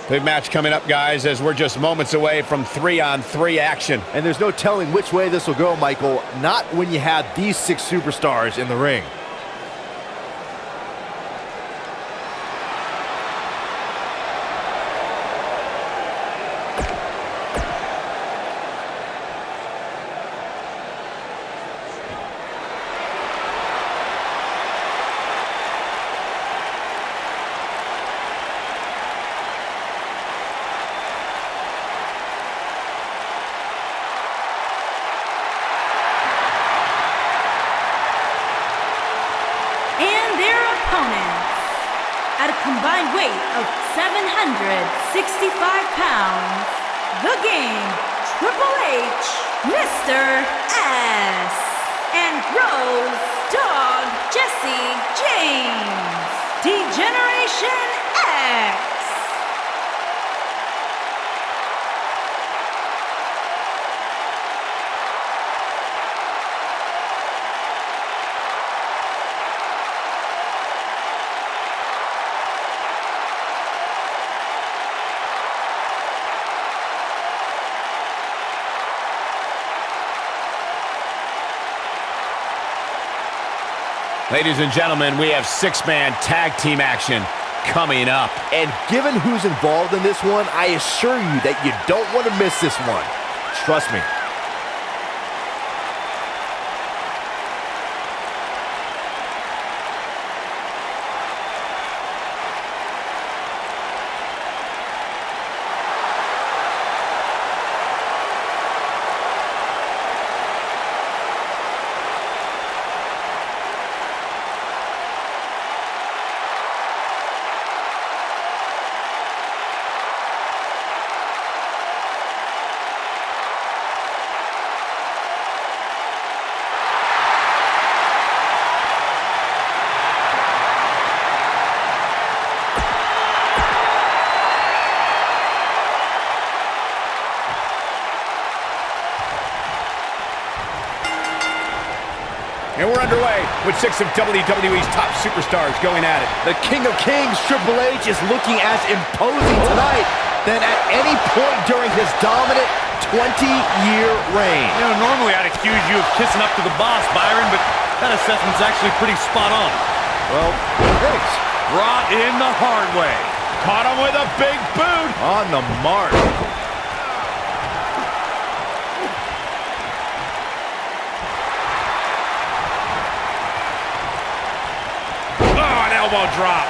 Big match coming up, guys, as we're just moments away from 3-on-3 action. And there's no telling which way this will go, Michael. Not when you have these 6 superstars in the ring. At a combined weight of 765 pounds, the Game, Triple H, Mr. S, and Rose Dog Jesse James, D-Generation X. Ladies and gentlemen, we have 6-man tag team action coming up. And given who's involved in this one, I assure you that you don't want to miss this one. Trust me. And we're underway with 6 of WWE's top superstars going at it. The King of Kings, Triple H, is looking as imposing tonight than at any point during his dominant 20-year reign. You know, normally I'd accuse you of kissing up to the boss, Byron, but that assessment's actually pretty spot on. Well, thanks. Brought in the hard way. Caught him with a big boot. On the mark. Elbow drop.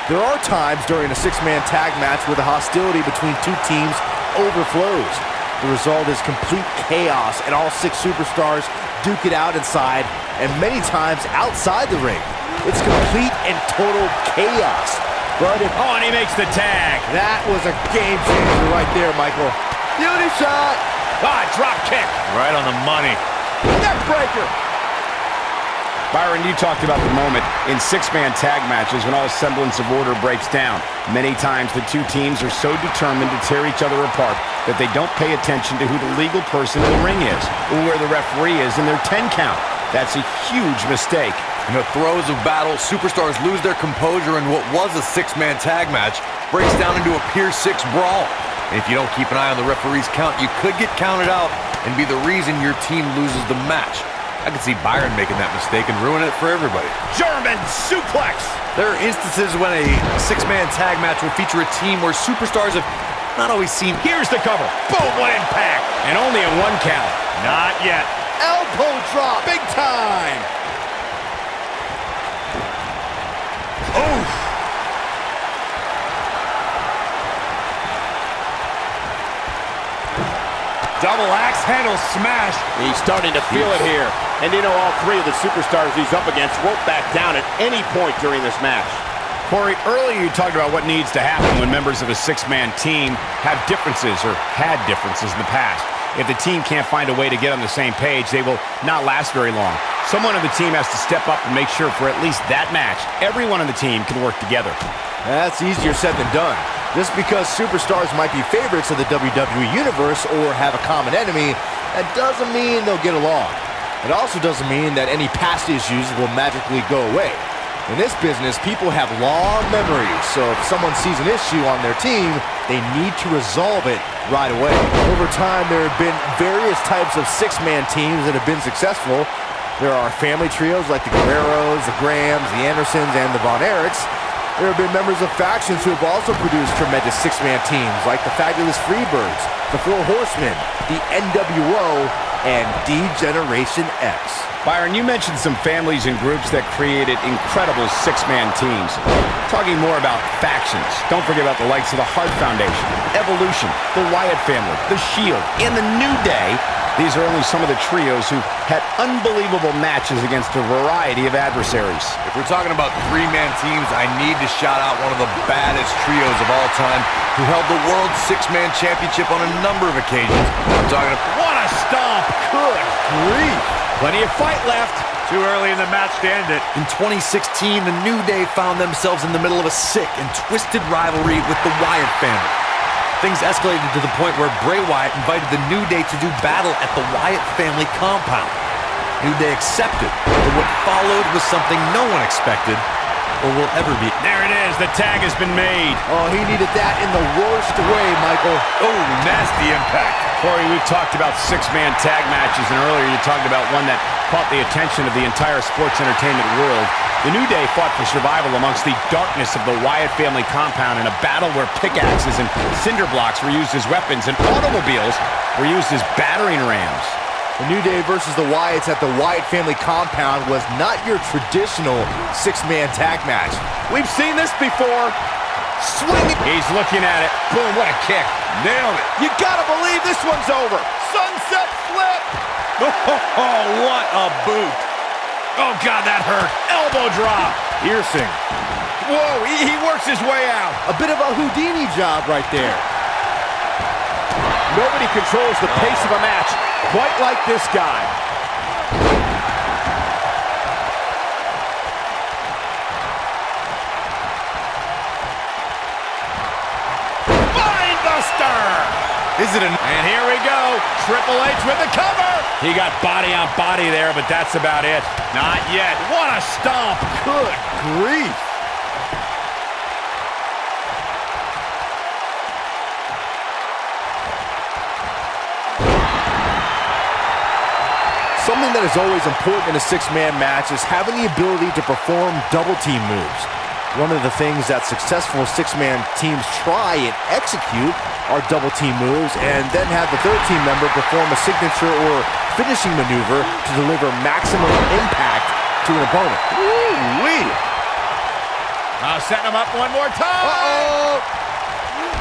There are times during a 6-man tag match where the hostility between 2 teams overflows. The result is complete chaos, and all 6 superstars duke it out inside, and many times outside the ring. It's complete and total chaos. But if and he makes the tag. That was a game changer right there, Michael. Beauty shot. Drop kick. Right on the money. Neck breaker. Byron, you talked about the moment in 6-man tag matches when all semblance of order breaks down. Many times the 2 teams are so determined to tear each other apart that they don't pay attention to who the legal person in the ring is or where the referee is in their 10 count. That's a huge mistake. In the throes of battle, superstars lose their composure, and what was a 6-man tag match breaks down into a Pier 6 brawl. And if you don't keep an eye on the referee's count, you could get counted out and be the reason your team loses the match. I could see Byron making that mistake and ruin it for everybody. German suplex. There are instances when a 6-man tag match will feature a team where superstars have not always seen. Here's the cover. Boom, what impact. And only a 1 count. Not yet. Elbow drop. Big time. Oof. Double axe handle smash. He's starting to feel it here. And you know, all 3 of the superstars he's up against won't back down at any point during this match. Corey, earlier you talked about what needs to happen when members of a 6-man team have differences or had differences in the past. If the team can't find a way to get on the same page, they will not last very long. Someone on the team has to step up and make sure for at least that match, everyone on the team can work together. That's easier said than done. Just because superstars might be favorites of the WWE Universe or have a common enemy, that doesn't mean they'll get along. It also doesn't mean that any past issues will magically go away. In this business, people have long memories, so if someone sees an issue on their team, they need to resolve it right away. Over time, there have been various types of six-man teams that have been successful. There are family trios like the Guerreros, the Grahams, the Andersons, and the Von Erichs. There have been members of factions who have also produced tremendous six-man teams like the Fabulous Freebirds, the Four Horsemen, the NWO, and D-Generation X. Byron, you mentioned some families and groups that created incredible six-man teams. Talking more about factions, don't forget about the likes of the Hart Foundation, Evolution, the Wyatt family, the Shield, and the New Day. These are only some of the trios who had unbelievable matches against a variety of adversaries. If we're talking about three-man teams, I need to shout out one of the baddest trios of all time who held the World Six-Man Championship on a number of occasions. I'm talking about... What a stomp! Good grief! Plenty of fight left. Too early in the match to end it. In 2016, the New Day found themselves in the middle of a sick and twisted rivalry with the Wyatt family. Things escalated to the point where Bray Wyatt invited the New Day to do battle at the Wyatt family compound. New Day accepted, but what followed was something no one expected or will ever be. There it is. The tag has been made. Oh, he needed that in the worst way, Michael. Oh, nasty impact. Corey, we've talked about six-man tag matches, and earlier you talked about one that caught the attention of the entire sports entertainment world. The New Day fought for survival amongst the darkness of the Wyatt family compound in a battle where pickaxes and cinder blocks were used as weapons and automobiles were used as battering rams. The New Day versus the Wyatts at the Wyatt family compound was not your traditional six-man tag match. We've seen this before. Swinging. He's looking at it. Boom, what a kick. Nailed it. You gotta believe this one's over. Sunset flip. Oh, what a boot. Oh, God, that hurt. Elbow drop. Piercing. Whoa, he works his way out. A bit of a Houdini job right there. Nobody controls the pace of a match quite like this guy. Is it and here we go. Triple H with the cover. He got body on body there, but that's about it. Not yet. What a stomp. Good grief. Something that is always important in a six-man match is having the ability to perform double team moves. One of the things that successful six-man teams try and execute are double team moves, and then have the third team member perform a signature or finishing maneuver to deliver maximum impact to an opponent. Woo-wee. Setting him up one more time. Uh-oh!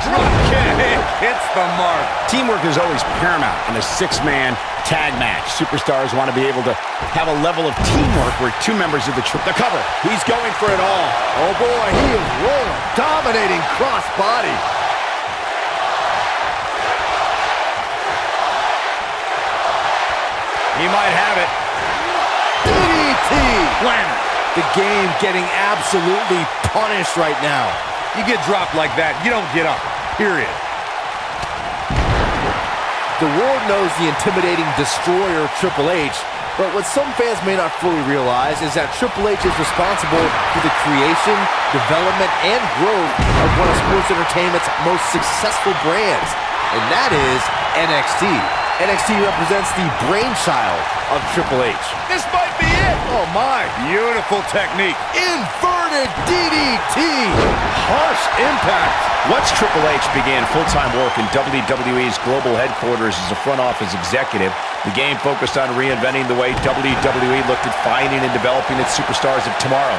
Drop kick. Hits the mark. Teamwork is always paramount in a six-man tag match. Superstars want to be able to have a level of teamwork where two members of the cover. He's going for it all. Oh boy, he is rolling. Dominating cross body. He might have it. DDT! Planner. The game getting absolutely punished right now. You get dropped like that, you don't get up. Period. The world knows the intimidating destroyer Triple H, but what some fans may not fully realize is that Triple H is responsible for the creation, development, and growth of one of sports entertainment's most successful brands, and that is NXT. NXT represents the brainchild of Triple H. This might be it. Oh my! Beautiful technique. Inverted DDT! Harsh impact. Once Triple H began full-time work in WWE's global headquarters as a front office executive, the game focused on reinventing the way WWE looked at finding and developing its superstars of tomorrow.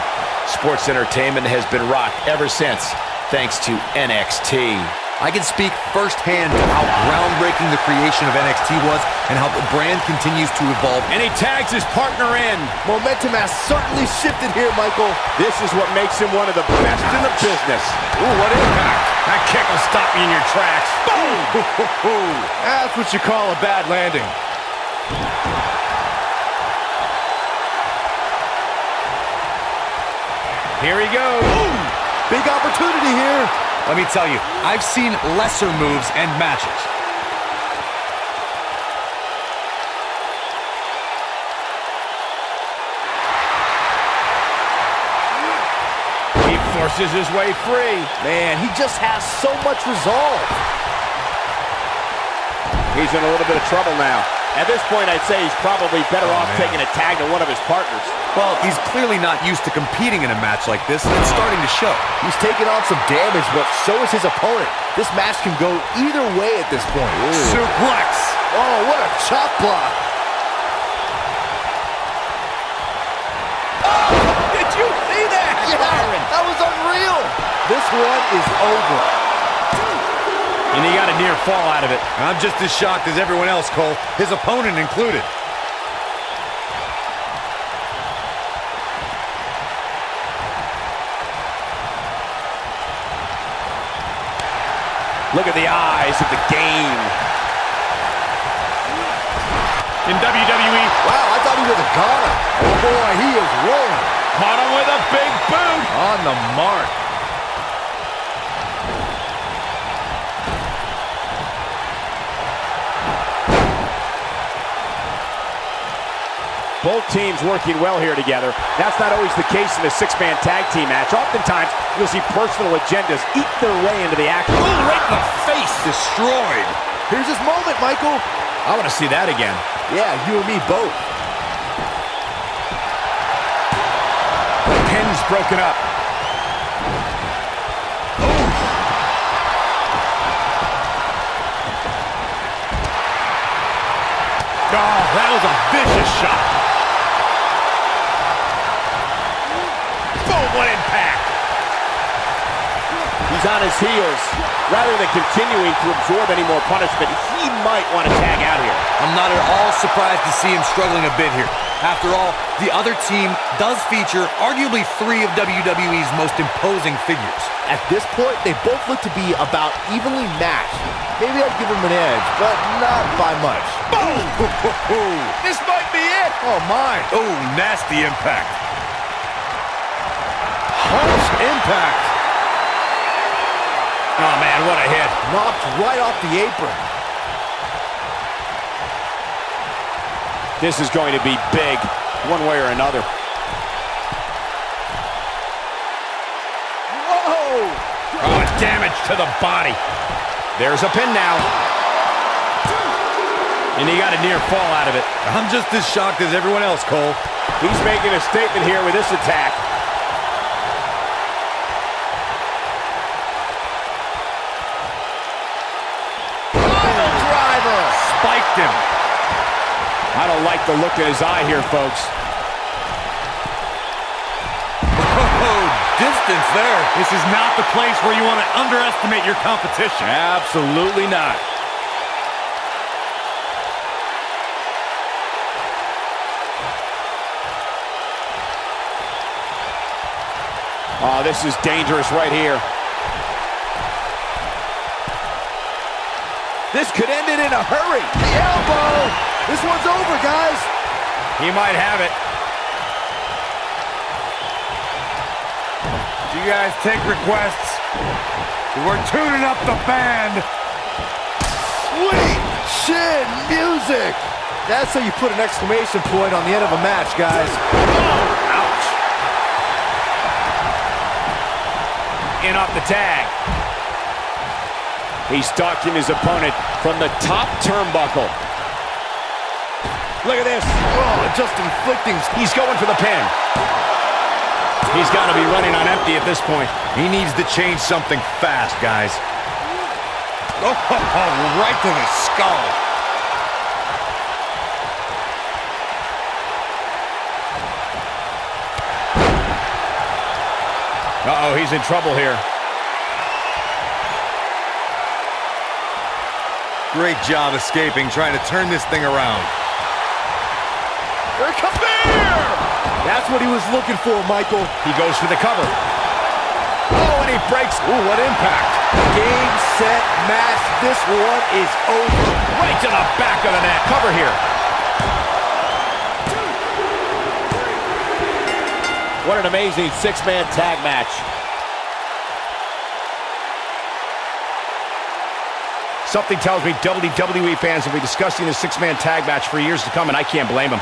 Sports entertainment has been rocked ever since, thanks to NXT. I can speak firsthand to how groundbreaking the creation of NXT was and how the brand continues to evolve. And he tags his partner in. Momentum has certainly shifted here, Michael. This is what makes him one of the best in the business. Ooh, what impact. That kick will stop you in your tracks. Boom! That's what you call a bad landing. Here he goes. Ooh, big opportunity here. Let me tell you, I've seen lesser moves and matches. Forces his way free. Man, he just has so much resolve. He's in a little bit of trouble now. At this point, I'd say he's probably better off taking a tag to one of his partners. Well, he's clearly not used to competing in a match like this, and it's starting to show. He's taking on some damage, but so is his opponent. This match can go either way at this point. Suplex. Oh, what a chop block. Did you see that? Yeah, that was unreal. This one is over. And he got a near fall out of it. I'm just as shocked as everyone else, Cole, his opponent included. Look at the eyes of the game. In WWE. Wow, I thought he was a goner. Oh boy, he is rolling. Caught him with a big boot. On the mark. Both teams working well here together. That's not always the case in a six-man tag team match. Oftentimes, you'll see personal agendas eat their way into the action. Ooh, right in the face. Destroyed. Here's his moment, Michael. I want to see that again. Yeah, you and me both. The pin's broken up. Oh, that was a vicious shot. Boom, what impact. He's on his heels. Rather than continuing to absorb any more punishment, he might want to tag out here. I'm not at all surprised to see him struggling a bit here. After all, the other team does feature arguably three of WWE's most imposing figures. At this point, they both look to be about evenly matched. Maybe I'd give him an edge, but not by much. Boom! This might be it. Oh, my. Oh, nasty impact. Harsh impact. Oh, man, what a hit. Knocked right off the apron. This is going to be big, one way or another. Whoa! Oh, damage to the body. There's a pin now. And he got a near fall out of it. I'm just as shocked as everyone else, Cole. He's making a statement here with this attack. Pile driver! Spiked him. I don't like the look in his eye here, folks. Oh, distance there. This is not the place where you want to underestimate your competition. Absolutely not. Oh, this is dangerous right here. This could end it in a hurry. The elbow! This one's over, guys. He might have it. Do you guys take requests? We're tuning up the band. Sweet chin music. That's how you put an exclamation point on the end of a match, guys. Oh, ouch. In off the tag. He's stalking his opponent from the top turnbuckle. Look at this. Oh, just inflicting. He's going for the pin. He's got to be running on empty at this point. He needs to change something fast, guys. Oh, right to the skull. Uh-oh, he's in trouble here. Great job escaping, trying to turn this thing around. Here comes there! That's what he was looking for, Michael. He goes for the cover. Oh, and he breaks. Ooh, what impact. Game, set, match. This one is over. Right to the back of the net. Cover here. What an amazing six-man tag match. Something tells me WWE fans will be discussing this six-man tag match for years to come, and I can't blame them.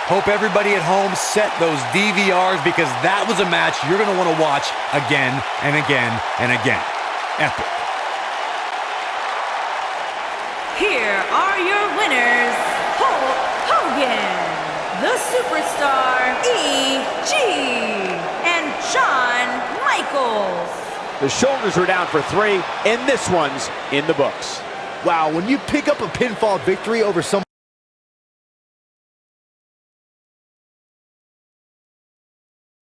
Hope everybody at home set those DVRs because that was a match you're going to want to watch again and again and again. Epic. Here are your winners, Hulk Hogan, the Superstar EG, and Shawn Michaels. The shoulders are down for 3, and this one's in the books. Wow, when you pick up a pinfall victory over someone